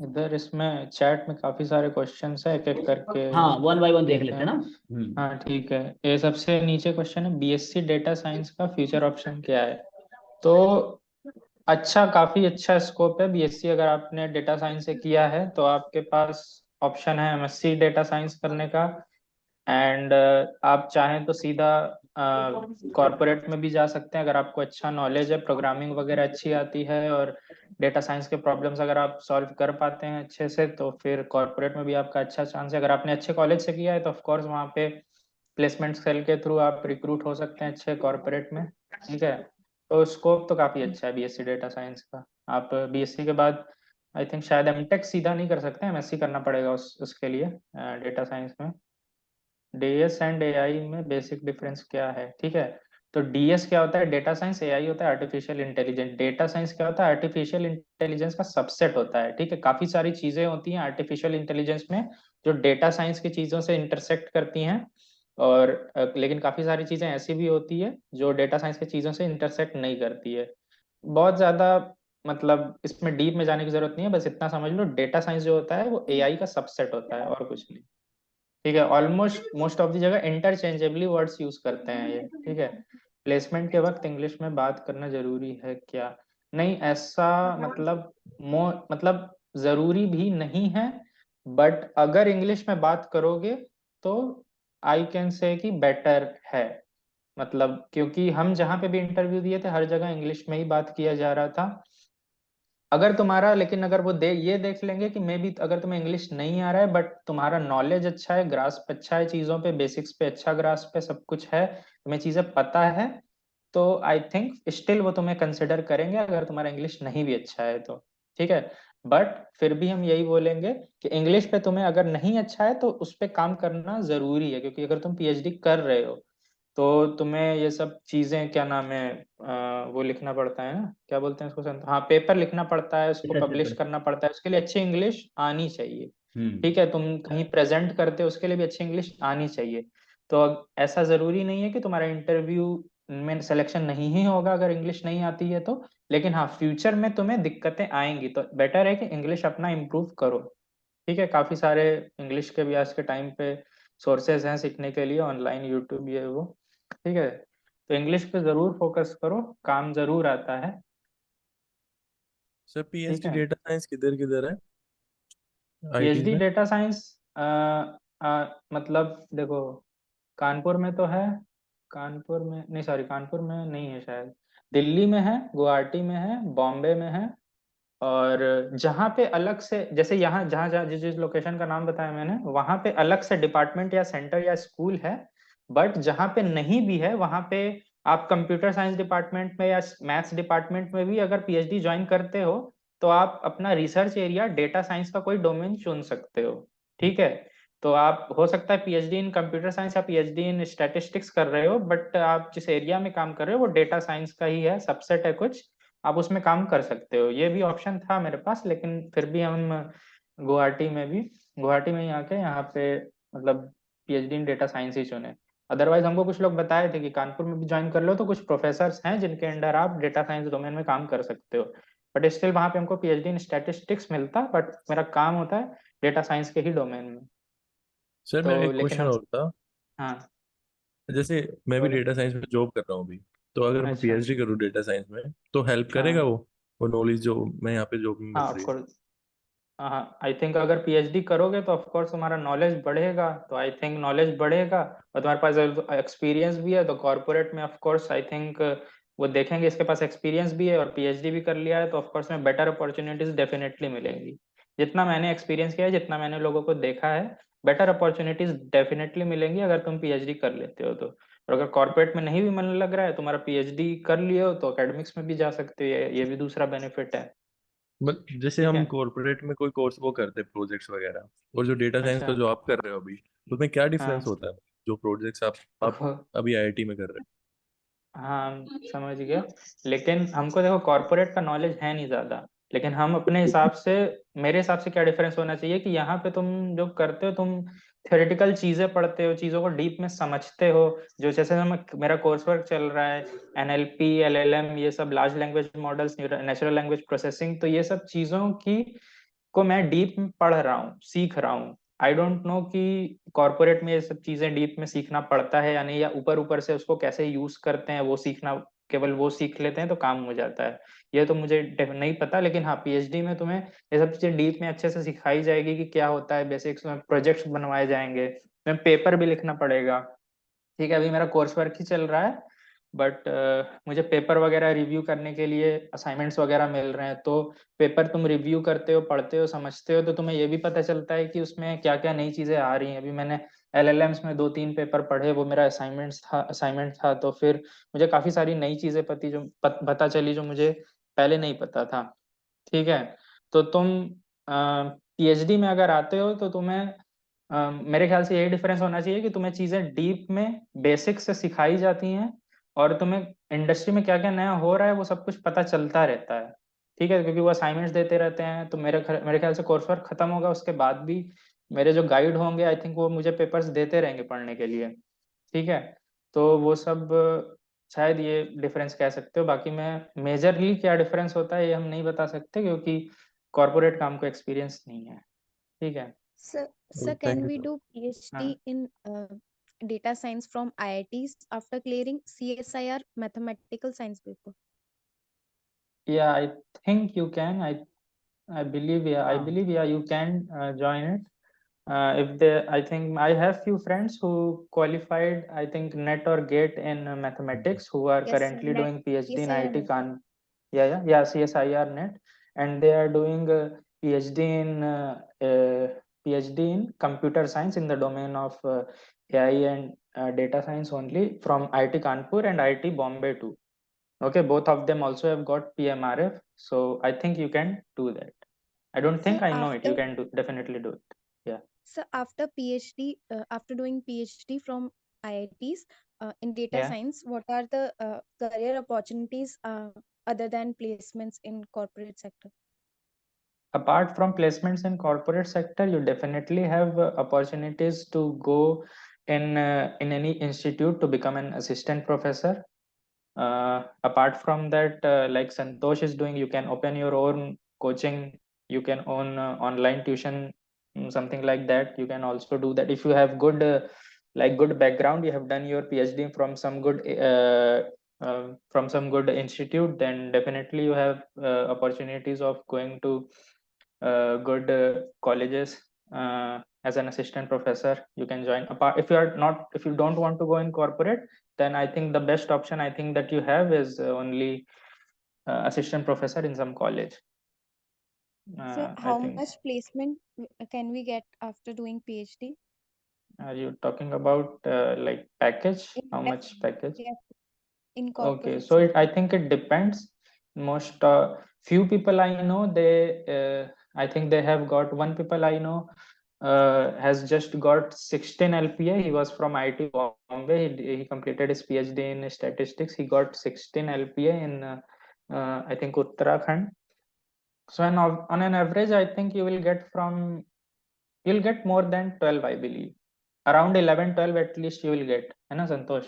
इधर इसमें चैट में काफी सारे क्वेश्चंस है, एक एक करके हाँ, 1 बाय 1 देख लेते लेते हैं हैं। ना। हाँ ठीक है, ये सबसे नीचे क्वेश्चन है, बीएससी डेटा साइंस का फ्यूचर ऑप्शन क्या है। तो अच्छा, काफी अच्छा स्कोप है बीएससी, अगर आपने डेटा साइंस से किया है तो आपके पास ऑप्शन है एमएससी डेटा साइंस करने का। एंड आप चाहें तो सीधा कॉरपोरेट में भी जा सकते हैं, अगर आपको अच्छा नॉलेज है, प्रोग्रामिंग वगैरह अच्छी आती है, और डेटा साइंस के प्रॉब्लम्स अगर आप सॉल्व कर पाते हैं अच्छे से, तो फिर कॉरपोरेट में भी आपका अच्छा चांस है। अगर आपने अच्छे कॉलेज से किया है तो ऑफकोर्स वहाँ पे प्लेसमेंट सेल के थ्रू आप रिक्रूट हो सकते हैं अच्छे कॉरपोरेट में। ठीक है, तो स्कोप तो काफी अच्छा है बीएससी डेटा साइंस का। आप बीएससी के बाद आई थिंक शायद एमटेक सीधा नहीं कर सकते, एमएससी करना पड़ेगा उसके लिए डेटा साइंस में। डीएस एंड एआई में बेसिक डिफरेंस क्या है, ठीक है। तो डीएस क्या होता है, डेटा साइंस, एआई होता है आर्टिफिशियल इंटेलिजेंस। डेटा साइंस क्या होता है, आर्टिफिशियल इंटेलिजेंस का सबसेट होता है। ठीक है, काफी सारी चीजें होती हैं आर्टिफिशियल इंटेलिजेंस में जो डेटा साइंस की चीजों से इंटरसेक्ट करती हैं, और लेकिन काफी सारी चीजें ऐसी भी होती है जो डेटा साइंस की चीजों से इंटरसेक्ट नहीं करती है। बहुत ज्यादा मतलब इसमें डीप में जाने की जरूरत नहीं है, बस इतना समझ लो डेटा साइंस जो होता है वो एआई का सबसेट होता है और कुछ नहीं। ठीक है, ऑलमोस्ट मोस्ट ऑफ दी जगह इंटरचेंजेबली वर्ड्स यूज करते हैं ये। ठीक है, प्लेसमेंट के वक्त इंग्लिश में बात करना जरूरी है क्या, नहीं ऐसा मतलब मतलब जरूरी भी नहीं है, बट अगर इंग्लिश में बात करोगे तो आई कैन से कि बेटर है। मतलब क्योंकि हम जहाँ पे भी इंटरव्यू दिए थे हर जगह इंग्लिश में ही बात किया जा रहा था। अगर तुम्हारा, लेकिन अगर वो ये देख लेंगे कि मे बी अगर तुम्हें इंग्लिश नहीं आ रहा है बट तुम्हारा नॉलेज अच्छा है, ग्रास्प अच्छा है चीजों पे, बेसिक्स पे अच्छा ग्रास्प है, सब कुछ है, तुम्हें चीजें पता है, तो आई थिंक स्टिल वो तुम्हें कंसिडर करेंगे अगर तुम्हारा इंग्लिश नहीं भी अच्छा है तो। ठीक है, बट फिर भी हम यही बोलेंगे कि इंग्लिश पे तुम्हें अगर नहीं अच्छा है तो उस पे काम करना जरूरी है, क्योंकि अगर तुम पीएचडी कर रहे हो तो तुम्हें ये सब चीजें क्या नाम है, वो लिखना पड़ता है ना, क्या बोलते हैं उसको हाँ, पेपर लिखना पड़ता है, उसको रिसर्च पब्लिश पेपर। करना पड़ता है, उसके लिए अच्छी इंग्लिश आनी चाहिए। हम्म। ठीक है, तुम कहीं प्रेजेंट करते हो उसके लिए भी अच्छी इंग्लिश आनी चाहिए। तो ऐसा जरूरी नहीं है कि तुम्हारा इंटरव्यू में सिलेक्शन नहीं ही होगा अगर इंग्लिश नहीं आती है तो, लेकिन हाँ फ्यूचर में तुम्हें दिक्कतें आएंगी, तो बेटर है कि इंग्लिश अपना इम्प्रूव करो। ठीक है, काफी सारे इंग्लिश के भी आज के टाइम पे सोर्सेज हैं सीखने के लिए, ऑनलाइन यूट्यूब ये वो। ठीक है, तो इंग्लिश पे जरूर फोकस करो, काम जरूर आता है। सर ठीक पीएचडी है, डेटा साइंस किधर किधर है आईटीज पीएचडी में? डेटा साइंस मतलब देखो, कानपुर में तो है, कानपुर में नहीं, सॉरी कानपुर में नहीं है शायद, दिल्ली में है, गुवाहाटी में है, बॉम्बे में है, और जहाँ पे अलग से, जैसे यहाँ जहाँ जहाँ जिस जिस लोकेशन का नाम बताया मैंने वहां पे अलग से डिपार्टमेंट या सेंटर या स्कूल है। बट जहाँ पे नहीं भी है वहां पे आप कंप्यूटर साइंस डिपार्टमेंट में या मैथ्स डिपार्टमेंट में भी अगर पीएचडी ज्वाइन करते हो तो आप अपना रिसर्च एरिया डेटा साइंस का कोई डोमेन चुन सकते हो। ठीक है, तो आप हो सकता है पीएचडी इन कंप्यूटर साइंस या पीएचडी इन स्टैटिस्टिक्स कर रहे हो, बट आप जिस एरिया में काम कर रहे हो वो डेटा साइंस का ही है, सबसेट है कुछ, आप उसमें काम कर सकते हो। ये भी ऑप्शन था मेरे पास, लेकिन फिर भी हम गुवाहाटी में ही आके यहाँ पे मतलब पीएचडी इन डेटा साइंस ही चुने। अदरवाइज हमको कुछ लोग बताए थे कि कानपुर में भी ज्वाइन कर लो तो कुछ प्रोफेसर्स हैं जिनके अंडर आप डेटा साइंस डोमेन में काम कर सकते हो, बट स्टिल वहाँ पे हमको पीएचडी इन स्टैटिस्टिक्स मिलता, बट मेरा काम होता है डेटा साइंस के ही डोमेन में। सर मेरा तो एक लेकिन क्वेश्चन हम, और था। हाँ जैसे मैं भी बोलो। डेटा साइंस में जॉब कर रहा हूँ अभी, तो अगर मैं अच्छा, पीएचडी करूँ डेटा साइंस में तो हेल्प करेगा हाँ वो नॉलेज जो मैं यहाँ पे जॉब में मिल हाँ रही है? ऑफकोर्स, हाँ आई थिंक अगर पीएचडी करोगे तो ऑफ कोर्स तुम्हारा नॉलेज बढ़ेगा, तो आई थिंक नॉलेज बढ़ेगा और तुम्हारे पास एक्सपीरियंस भी है, तो कॉर्पोरेट में ऑफ कोर्स आई थिंक वो देखेंगे इसके पास एक्सपीरियंस भी है और पीएचडी भी कर लिया है, तो ऑफ कोर्स में बेटर अपॉर्चुनिटीज डेफिनेटली मिलेंगी। जितना मैंने एक्सपीरियंस किया है, जितना मैंने लोगों को देखा है, बेटर अपॉर्चुनिटीज डेफिनेटली मिलेंगी अगर तुम पीएचडी कर लेते हो तो। और अगर कॉर्पोरेट में नहीं भी मन लग रहा है, तुम्हारा पीएचडी कर लिए हो तो एकेडमिक्स में भी जा सकते हो, ये भी दूसरा बेनिफिट है। बट जैसे ठीक हम है। कॉर्पोरेट में कोई कोर्स वो करते हैं प्रोजेक्ट्स वगैरह, और जो डेटा साइंस का अच्छा। जो आप कर रहे हो अभी, उसमें क्या डिफरेंस हाँ। होता है? जो प्रोजेक्ट्स आप तो अभी आईआईटी में कर रहे हाँ, समझ गया। लेकिन हमको देखो कॉर्पोरेट का नॉलेज है नहीं ज्यादा, लेकिन हम अपने हिसाब से, मेरे हिसाब से क्या डिफरेंस होना चाहिए कि यहाँ पे तुम जो करते हो, तुम थ्योरेटिकल चीजें पढ़ते हो, चीजों को डीप में समझते हो। जो जैसे हम, मेरा कोर्स वर्क चल रहा है, एनएलपी, एलएलएम, ये सब large language models, natural language processing, तो ये सब चीजों की को मैं डीप में पढ़ रहा हूँ, सीख रहा हूँ। आई डोंट नो कि कॉर्पोरेट में ये सब चीजें डीप में सीखना पड़ता है या नहीं, या ऊपर ऊपर से उसको कैसे यूज करते हैं वो सीखना, केवल वो सीख लेते हैं तो काम हो जाता है। ये तो मुझे नहीं पता, लेकिन हाँ पीएचडी में तुम्हें ये सब चीजें डीप में अच्छे से सिखाई जाएगी कि क्या होता है, बेसिक्स में प्रोजेक्ट्स बनवाए जाएंगे, तुम्हें पेपर भी लिखना पड़ेगा। ठीक है, अभी मेरा कोर्स वर्क ही चल रहा है, बट मुझे पेपर वगैरह रिव्यू करने के लिए असाइनमेंट्स वगैरह मिल रहे हैं, तो पेपर तुम रिव्यू करते हो, पढ़ते हो, समझते हो, तो तुम्हें ये भी पता चलता है कि उसमें क्या क्या नई चीजें आ रही हैं। अभी मैंने एलएलएम्स में 2-3 पेपर पढ़े, वो मेरा असाइनमेंट था, तो फिर मुझे काफी सारी नई चीजें पता चली जो मुझे पहले नहीं पता था। ठीक है। तो तुम पीएचडी में अगर आते हो तो तुम्हें मेरे ख्याल से यही डिफरेंस होना चाहिए कि तुम्हें चीजें डीप में बेसिक से सिखाई जाती हैं, और तुम्हें इंडस्ट्री में क्या क्या नया हो रहा है वो सब कुछ पता चलता रहता है। ठीक है, क्योंकि वो असाइनमेंट्स देते रहते हैं, तो मेरे ख्याल से कोर्स वर्क खत्म होगा उसके बाद भी मेरे जो गाइड होंगे, आई थिंक वो मुझे पेपर्स देते रहेंगे पढ़ने के लिए। ठीक है। तो वो सब शायद ये डिफरेंस कह सकते हो। बाकी मैं मेजरली क्या डिफरेंस होता है ये हम नहीं बता सकते, क्योंकि कॉर्पोरेट का हमको एक्सपीरियंस नहीं है। ठीक है। Sir, thank can you we sir. do PhD हाँ। in data science from IITs after clearing CSIR mathematical science paper? Yeah, I think you can. I believe, yeah, I हाँ believe, yeah, you can join it. If they, I think I have few friends who qualified, I think NET or GATE in mathematics, who are Yes, sir. currently Net doing PhD in CSIR IIT net. Khan. Yeah, CSIR NET, and they are doing PhD in PhD in computer science in the domain of AI and data science only, from IIT Kanpur and IIT Bombay too. Okay, both of them also have got PMRF, so I think you can do that. I don't Sir, think, I know it. You after can definitely do it. Yeah. after PhD, after doing PhD from IITs in data Yeah. science, what are the career opportunities other than placements in corporate sector? Apart from placements in corporate sector, you definitely have opportunities to go in any institute to become an assistant professor. Apart from that, like Santosh is doing, you can open your own coaching, you can own online tuition, something like that. You can also do that if you have good like good background, you have done your PhD from some good institute, then definitely you have opportunities of going to good colleges as an assistant professor. You can join. Apart, if you don't want to go in corporate, then I think the best option, I think, that you have is only assistant professor in some college. So, I how think. much placement can we get after doing PhD Are you talking about like package? in How much package? yes, in Okay, corporate so I sector? think it depends. Most few people I know, I think they have got, one people I know has just got 16 LPA. He was from IIT Bombay. He completed his PhD in statistics. He got 16 LPA in I think Uttarakhand. So on an average, I think you'll get more than 12, I believe. Around 11, 12 at least you will get. है ना संतोष?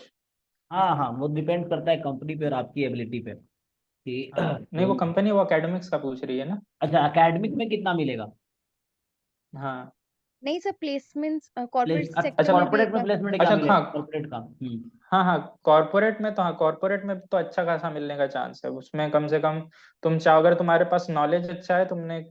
हाँ हाँ, वो डिपेंड करता है कंपनी पे और आपकी एबिलिटी पे कि हाँ, नहीं, वो कोई। कंपनी वो एकेडमिक्स का पूछ रही है ना? अच्छा, एकेडमिक में कितना मिलेगा? हाँ। नहीं सर, प्लेसमेंट्स कॉर्पोरेट सेक्टर अच्छा। में भी कॉर्पोरेट एक में बार प्लेसमेंट क्या अच्छा। मिलेगा, हाँ। कॉर्पोरेट का? हाँ हाँ, कॉर्पोरेट में तो, हाँ, कॉर्पोरेट में तो अच्छा खासा मिलने का चांस है। उसमें कम से कम तुम चाहो, अगर तुम्हारे पास नॉलेज अच्छा है, तुमने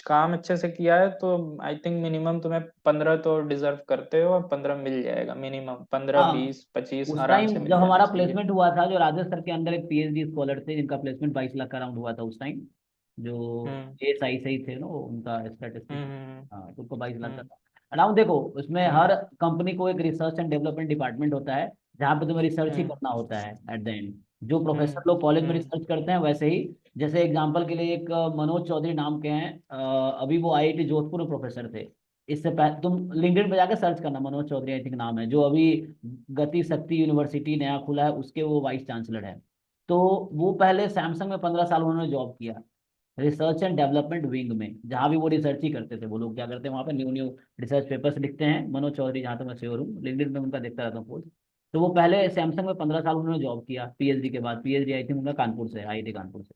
काम अच्छे से किया है, तो आई थिंक मिनिमम तुम्हें 15 तो डिजर्व करते हो, और 15 मिल जाएगा मिनिमम। 15, हाँ, 20, 25 उस आराम टाइम से मिल जब जाना हमारा चाहिए। प्लेसमेंट हुआ था, जो राजेश सर के अंदर एक पीएचडी स्कॉलर थे जिनका प्लेसमेंट 22 लाख का राउंड हुआ था उस टाइम, जो हम्म ASI से ही थे ना वो, उनका स्टैटिस्टिक्स। हम्म हाँ, तो उसको 22 लाख का हम्म था। नाउ देखो, उसमें हम्म हर कंपनी को एक रिसर्च एंड डेवलपमेंट डिपार्टमेंट होता है, जहाँ पे तुम्हें रिसर्च ही हम्म करना होता है एट द एंड। जो प्रोफेसर हम्म लोग कॉलेज में हम्म रिसर्च करते हैं वैसे ही, जैसे एग्जांपल के लिए एक मनोज चौधरी नाम के हैं, अभी वो IIT जोधपुर में प्रोफेसर थे। इससे पहले तुम लिंक्डइन पे जाके सर्च करना, मनोज चौधरी आई थिंक नाम है, जो अभी गति शक्ति यूनिवर्सिटी नया खुला है उसके वो वाइस चांसलर है। तो वो पहले सैमसंग में 15 साल उन्होंने जॉब किया, रिसर्च एंड डेवलपमेंट विंग में, जहाँ भी वो रिसर्च ही करते थे। वो लोग क्या करते हैं वहाँ पे, न्यू न्यू रिसर्च पेपर्स लिखते हैं। मनोज चौधरी, जहाँ तक मैं श्योर हूँ, लिंक्डइन में उनका देखता रहता हूँ पोस्ट। तो वो पहले सैमसंग में 15 साल उन्होंने जॉब किया, PhD के बाद। PhD आई थिंक उनका कानपुर से, IIT कानपुर से।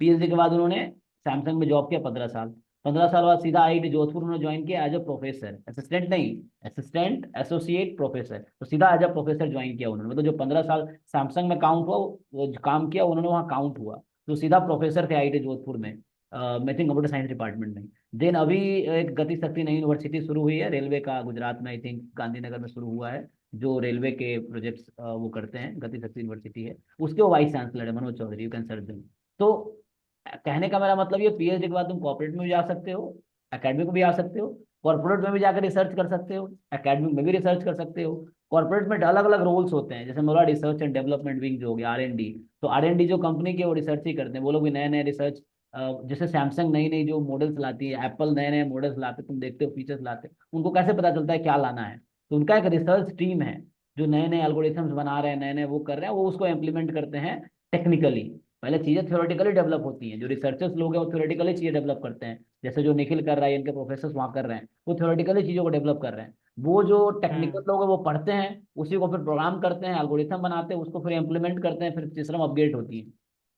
PhD के बाद उन्होंने सैमसंग में जॉब किया 15 साल। 15 साल बाद सीधा IIT जोधपुर उन्होंने ज्वाइन किया एज अ प्रोफेसर, असिस्टेंट नहीं, असिस्टेंट एसोसिएट प्रोफेसर, तो सीधा एज अ प्रोफेसर ज्वाइन किया उन्होंने। मतलब जो 15 साल सैमसंग में काउंट हुआ, वो जो काम किया उन्होंने वहाँ काउंट हुआ। तो सीधा प्रोफेसर थे IIT जोधपुर में, I think computer science department में। देन अभी एक गति शक्ति नई यूनिवर्सिटी शुरू हुई है रेलवे का, गुजरात में, आई थिंक गांधीनगर में शुरू हुआ है, जो रेलवे के प्रोजेक्ट्स वो करते हैं, गति शक्ति यूनिवर्सिटी है। उसके वो वाइस चांसलर है Manoj Chaudhary, you can search them. तो कहने का मेरा मतलब ये, PhD के बाद तुम कॉर्पोरेट में भी जा सकते हो, एकेडमिक में भी आ सकते हो, कॉर्पोरेट में भी जाकर रिसर्च कर सकते हो, एकेडमिक में भी रिसर्च कर सकते हो। कॉर्पोरेट में अलग अलग रोल्स होते हैं, जैसे मेरा रिसर्च एंड डेवलपमेंट विंग जो हो गया, R&D। तो R&D जो कंपनी के वो रिसर्च ही करते हैं, वो लोग भी नए नए रिसर्च, जैसे सैमसंग नई नई जो मॉडल्स लाती है, एप्पल नए नए मॉडल्स लाते, तुम देखते हो फीचर्स लाते, उनको कैसे पता चलता है क्या लाना है? तो उनका एक रिसर्च टीम है, जो नए नए एल्गोरिथम्स बना रहे हैं, नए नए वो कर रहे हैं, वो उसको इम्प्लीमेंट करते हैं टेक्निकली। पहले चीजें थ्योरेटिकली डेवलप होती हैं, जो रिसर्चर्स लोग हैं वो थ्योरेटिकली चीजें डेवलप करते हैं, जैसे जो निखिल कर रहा है, इनके प्रोफेसर वहाँ कर रहे हैं, वो थ्योरेटिकली चीजों को डेवलप कर रहे हैं। वो जो टेक्निकल हम्म लोग हैं वो पढ़ते हैं, उसी को फिर प्रोग्राम करते हैं, एल्गोरिथम बनाते हैं, उसको फिर इम्प्लीमेंट करते हैं, फिर सिस्टम अपग्रेड होती है।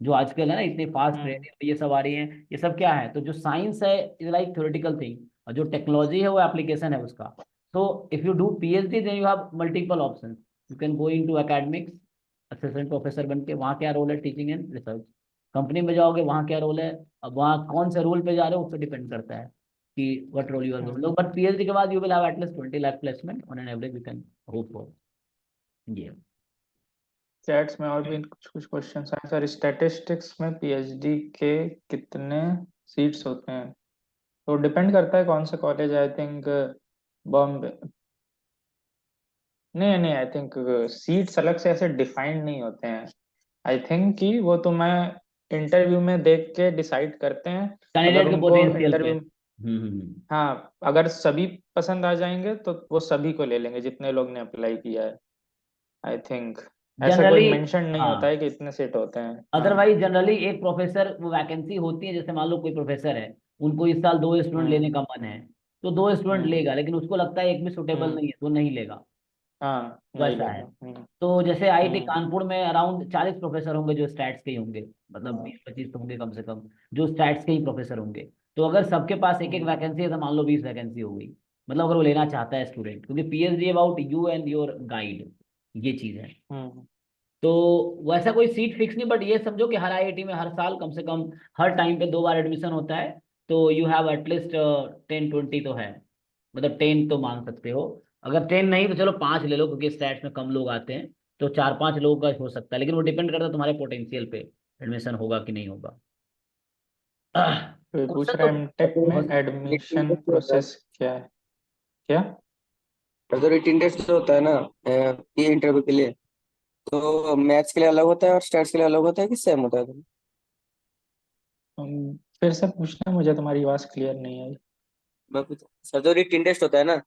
जो आजकल है ना इतनी फास्ट हम्म ट्रेनिंग ये सब आ रही है, ये सब क्या है? तो जो साइंस है इज लाइक थ्योरेटिकल थिंग, और जो टेक्नोलॉजी है वो एप्लीकेशन है उसका। तो if you do PhD then you have multiple option, you can go into academics, assistant professor बन के, वहाँ क्या रोल है, टीचिंग एंड रिसर्च। कंपनी में जाओगे वहाँ क्या रोल है, अब वहाँ कौन से रोल पे जा रहे हो उस पर डिपेंड करता है कि what role you are going. Hmm but PhD के बाद you will have at least 20 lakh placement on an average, you can hope for. ये चैट्स में और भी कुछ कुछ क्वेश्चंस आए सर। स्टैटिस्टिक्स में पीएचडी के कितने सीट्स होते हैं? तो डिपेंड करता है कौन सा कॉलेज, आई थिंक बॉम्बे, नहीं नहीं, आई थिंक सीट्स अलग से ऐसे डिफाइंड नहीं होते हैं। आई थिंक कि वो तुम्हें इंटरव्यू में देख के डिसाइड करते हैं। अगर कैंडिडेट के उनको पोटेंशियल पे। इंटरव्यू, हम्म। हाँ, अगर सभी पसंद आ जाएंगे तो वो सभी को ले लेंगे जितने लोग ने अप्लाई किया है। आई थिंक ऐसा कोई जनरली, मेंशन नहीं होता हाँ, है कि इतने सीट होते हैं। हाँ। अदरवाइज जनरली एक प्रोफेसर, वो वैकेंसी होती है, जैसे मान लो कोई प्रोफेसर है, उनको इस साल 2 स्टूडेंट लेने हम्म का मन है, तो 2 स्टूडेंट हम्म लेगा, लेकिन उसको लगता है एक भी सुटेबल हम्म नहीं है तो नहीं लेगा। हाँ, नहीं वैसा है। लेगा। तो जैसे IIT हम्म कानपुर में अराउंड 40 प्रोफेसर होंगे जो स्टैट्स के ही होंगे, मतलब 20-25 तो होंगे कम से कम, जो स्टैट्स के ही प्रोफेसर होंगे। तो अगर सबके पास एक एक हम्म वैकेंसी है, तो मान लो 20 वैकेंसी हो गई, मतलब अगर वो लेना चाहता है स्टूडेंट, क्योंकि PhD about you and your guide, ये चीज है। हम्म तो वैसा कोई सीट फिक्स नहीं, बट ये समझो कि हर IIT में हर साल कम से कम, हर टाइम पे 2 बार एडमिशन होता है। तो यू हैव एटलीस्ट 10-20 तो है, मतलब 10 तो मान सकते हो। अगर 10 नहीं तो चलो 5 ले लो, क्योंकि स्टैट्स में कम लोग आते हैं, तो 4-5 लोगों का हो सकता है, लेकिन वो डिपेंड करता है तुम्हारे पोटेंशियल पे, एडमिशन होगा कि नहीं होगा। तो ये पूछ क्वेश्चन रहा तो है एमटेक में बस। एडमिशन प्रोसेस क्या है? क्या? तो रिटिन टेस्ट जो होता है ना, ये इंटरव्यू के लिए, तो मैथ्स के लिए अलग होता है और स्टैट्स के लिए अलग होता है कि सेम होता है? फिर से पूछना, मुझे तुम्हारी आवाज क्लियर नहीं आई। मैं कुछ सर, जो रिटिन टेस्ट होता है ना,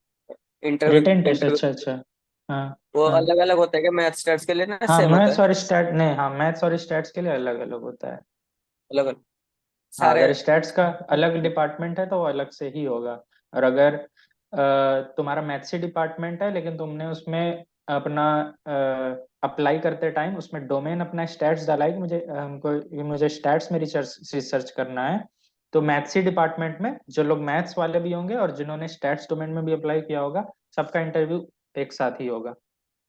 इंटरव्यू रिटेन टेस्ट, इंटरव्यू, अच्छा अच्छा। हाँ वो हाँ अलग अलग होता है क्या मैथ्स स्टैट्स के लिए, ना हाँ, सेम होता मैथ्स है? और स्टैट नहीं, हाँ, मैथ्स और स्टैट्स के लिए अलग अलग होता है। अलग अलग हाँ, सारे? अगर स्टैट्स का अलग डिपार्टमेंट है तो वो अलग से ही होगा। और अगर तुम्हारा मैथ्स ही डिपार्टमेंट है लेकिन तुमने उसमें अपना अप्लाई करते टाइम उसमें डोमेन अपना स्टैट्स डाला है कि मुझे स्टैट्स में रिसर्च रिसर्च करना है, तो मैथ्स ही डिपार्टमेंट में जो लोग मैथ्स वाले भी होंगे और जिन्होंने स्टैट्स डोमेन में भी अप्लाई किया होगा, सबका इंटरव्यू एक साथ ही होगा,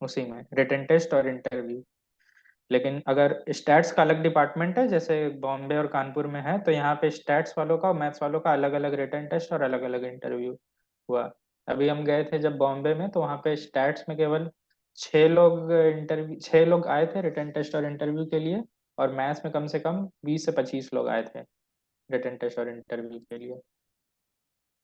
उसी में रिटन टेस्ट और इंटरव्यू। लेकिन अगर स्टैट्स का अलग डिपार्टमेंट है जैसे बॉम्बे और कानपुर में है, तो यहाँ पे स्टैट्स वालों का और मैथ्स वालों का अलग अलग रिटन टेस्ट और अलग अलग इंटरव्यू हुआ। अभी हम गए थे जब बॉम्बे में, तो वहाँ पे स्टैट्स में केवल 6 लोग आए थे रिटन टेस्ट और इंटरव्यू के लिए, और मैथ्स में कम से कम 20 से 25 लोग आए थे। रिटन टेस्ट और इंटरव्यू के लिए।